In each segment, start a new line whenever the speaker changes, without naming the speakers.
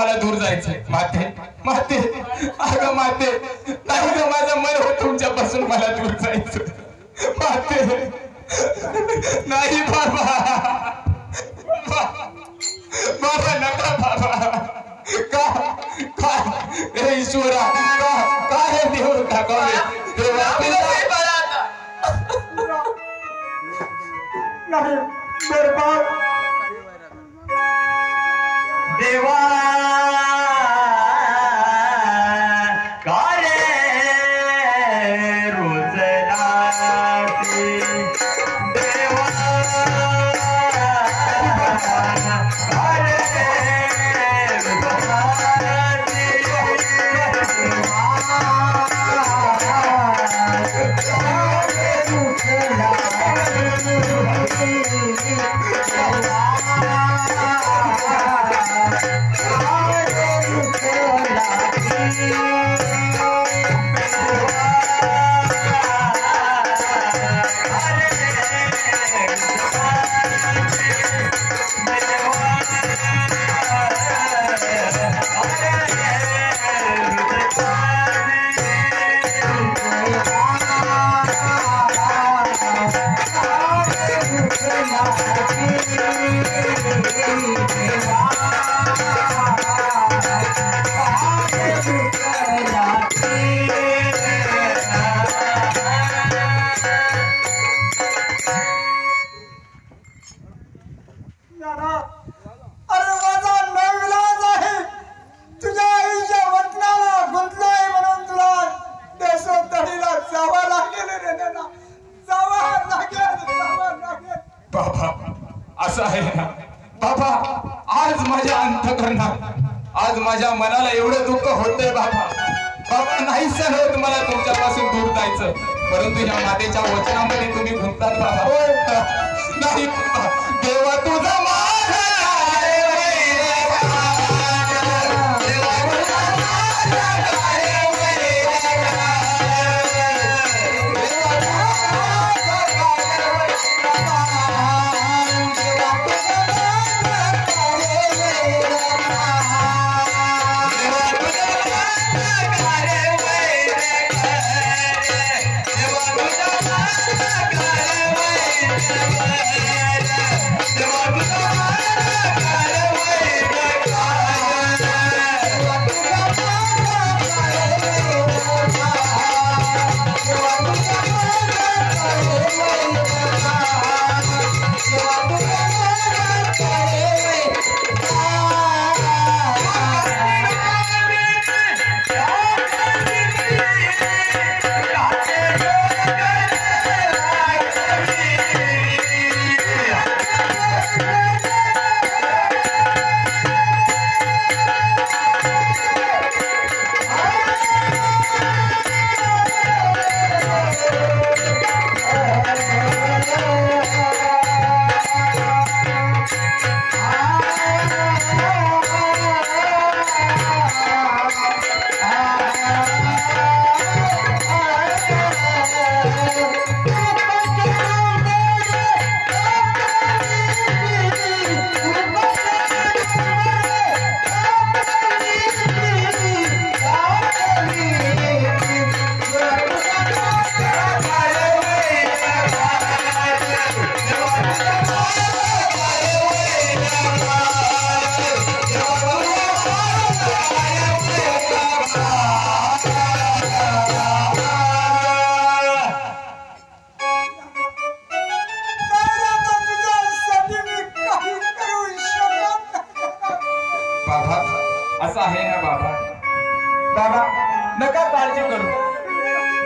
मला दूर जायचंय. माते माते अगं माते नाही ग माझं मन होत तुमच्यापासून मला दूर जायचं. माते नाही बाबा बाबा नका बाबा. का का हे ईश्वरा का हे देव टाकावे देवा
नाही बरबाद देवा
आज माझ्या मनाला एवढं दुःख होतंय बाबा. बाबा नाही सण होत मला तुमच्यापासून दूर जायचं. परंतु या मातेच्या वचनामध्ये तुम्ही गुंततात बाबा. नाही देवा तुझा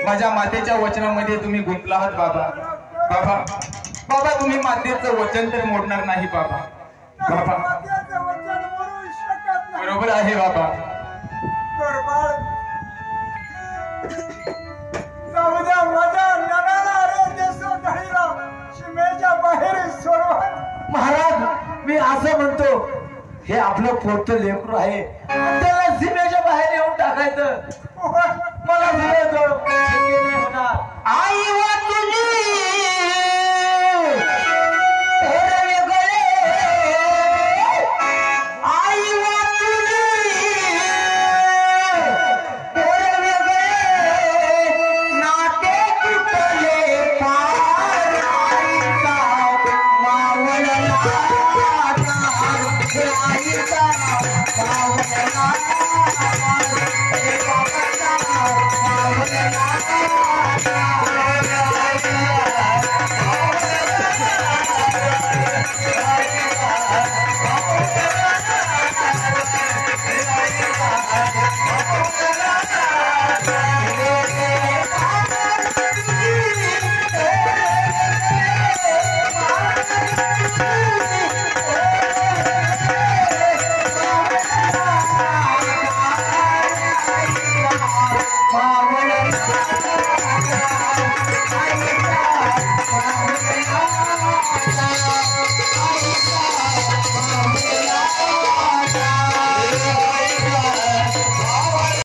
माझ्या मातेच्या वचनामध्ये तुम्ही गुंतला आहात बाबा. बाबा बाबा तुम्ही मातेचं वचन तर मोडणार नाही बाबा. बाबा बरोबर आहे बाबा.
महाराज मी असं म्हणतो हे आपलं पोरतं लेकरू आहे त्याला सीमेच्या बाहेर येऊन टाकायचं मला होणार. आई वा तुझी आई वा तुझी बाबा